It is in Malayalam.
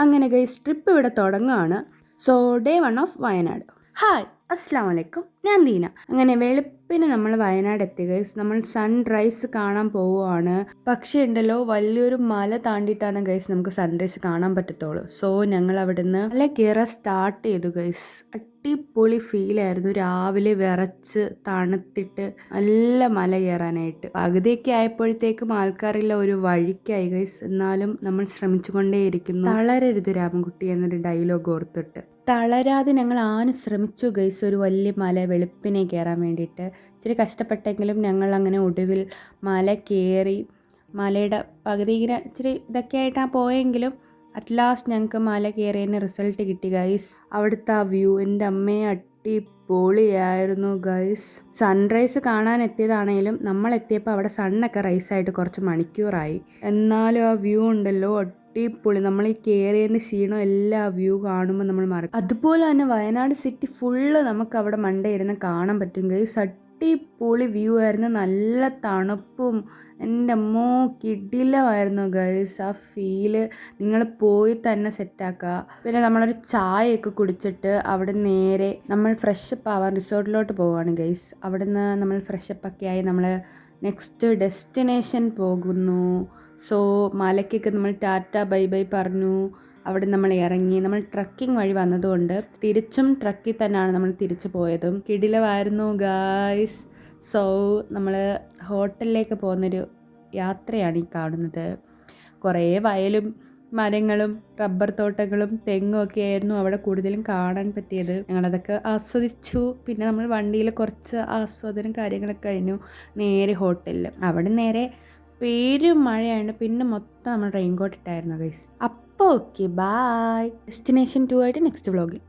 അങ്ങനെ ഗൈസ് ട്രിപ്പ് ഇവിടെ തുടങ്ങുകയാണ്. So day 1 of Wayanad. Hi, അസ്സാം വലൈക്കും, ഞാൻ ദീന. അങ്ങനെ വെളുപ്പിന് നമ്മൾ വയനാട് എത്തി ഗൈസ്. നമ്മൾ സൺറൈസ് കാണാൻ പോവുകയാണ്. പക്ഷേ ഉണ്ടല്ലോ, വലിയൊരു മല താണ്ടിയിട്ടാണ് ഗൈസ് നമുക്ക് സൺറൈസ് കാണാൻ പറ്റത്തുള്ളൂ. സോ ഞങ്ങൾ അവിടുന്ന് മല കയറാൻ സ്റ്റാർട്ട് ചെയ്തു ഗൈസ്. അടിപൊളി ഫീലായിരുന്നു. രാവിലെ വിറച്ച് തണുത്തിട്ട് നല്ല മല കയറാനായിട്ട്. പകുതിയൊക്കെ ആയപ്പോഴത്തേക്കും ആൾക്കാരില്ല ഒരു വഴിക്കായി ഗൈസ്. എന്നാലും നമ്മൾ ശ്രമിച്ചുകൊണ്ടേയിരിക്കുന്നു. തളരരുത് രാമൻകുട്ടി എന്നൊരു ഡയലോഗ് ഓർത്തിട്ട് തളരാതെ ഞങ്ങൾ ശ്രമിച്ചു ഗൈസ്. ഒരു വലിയ മല വെളുപ്പിനെ കയറാൻ വേണ്ടിയിട്ട് ഇച്ചിരി കഷ്ടപ്പെട്ടെങ്കിലും ഞങ്ങൾ അങ്ങനെ ഒടുവിൽ മല കയറി. മലയുടെ പകുതി ഇങ്ങനെ ഇച്ചിരി ഇതൊക്കെ ആയിട്ടാണ് പോയെങ്കിലും അറ്റ് ലാസ്റ്റ് ഞങ്ങൾക്ക് മല കയറിയതിന് റിസൾട്ട് കിട്ടി ഗൈസ്. അവിടുത്തെ ആ വ്യൂ എൻ്റെ അമ്മയെ അടിപൊളിയായിരുന്നു ഗൈസ്. സൺറൈസ് കാണാൻ എത്തിയതാണെങ്കിലും നമ്മൾ എത്തിയപ്പോൾ അവിടെ സണ്ണൊക്കെ റൈസായിട്ട് കുറച്ച് മണിക്കൂറായി. എന്നാലും ആ വ്യൂ ഉണ്ടല്ലോ അടിപൊളി. നമ്മൾ ഈ കയറിയതിൻ്റെ ക്ഷീണം എല്ലാ വ്യൂ കാണുമ്പോൾ നമ്മൾ മറക്കും. അതുപോലെ തന്നെ വയനാട് സിറ്റി ഫുള്ള് നമുക്ക് അവിടെ മണ്ടേ ഇരുന്ന് കാണാൻ പറ്റും ഗൈസ്. അടിപൊളി വ്യൂ ആയിരുന്നു. നല്ല തണുപ്പും എൻ്റെ അമ്മോ കിടിലമായിരുന്നു ഗൈസ്. ആ ഫീല് നിങ്ങൾ പോയി തന്നെ സെറ്റാക്കുക. പിന്നെ നമ്മളൊരു ചായയൊക്കെ കുടിച്ചിട്ട് അവിടെ നേരെ നമ്മൾ ഫ്രഷപ്പ് ആവാൻ റിസോർട്ടിലോട്ട് പോവുകയാണ് ഗൈസ്. അവിടുന്ന് നമ്മൾ ഫ്രഷപ്പൊക്കെ ആയി നമ്മൾ നെക്സ്റ്റ് ഡെസ്റ്റിനേഷൻ പോകുന്നു. സോ മലയ്ക്കൊക്കെ നമ്മൾ ടാറ്റ ബൈ ബൈ പറഞ്ഞു. അവിടെ നമ്മൾ ഇറങ്ങി. നമ്മൾ ട്രക്കിംഗ് വഴി വന്നതുകൊണ്ട് തിരിച്ചും ട്രക്കിൽ തന്നെയാണ് നമ്മൾ തിരിച്ചു പോയതും. കിടിലമായിരുന്നു ഗായ്സ്. സോ നമ്മൾ ഹോട്ടലിലേക്ക് പോകുന്നൊരു യാത്രയാണ് ഈ കാണുന്നത്. കുറേ വയലും മരങ്ങളും റബ്ബർ തോട്ടങ്ങളും തെങ്ങും ഒക്കെ ആയിരുന്നു അവിടെ കൂടുതലും കാണാൻ പറ്റിയത്. ഞങ്ങളതൊക്കെ ആസ്വദിച്ചു. പിന്നെ നമ്മൾ വണ്ടിയിൽ കുറച്ച് ആസ്വാദനം കാര്യങ്ങളൊക്കെ കഴിഞ്ഞു. നേരെ ഹോട്ടലിൽ. അവിടെ നേരെ പേരും മഴയാണ്. പിന്നെ മൊത്തം നമ്മൾ റെയിൻകോട്ട് ഇട്ടായിരുന്നു ഗൈസ്. അപ്പോൾ ഓക്കെ, ബായ്. ഡെസ്റ്റിനേഷൻ 2 ആയിട്ട് നെക്സ്റ്റ് വ്ളോഗിൽ.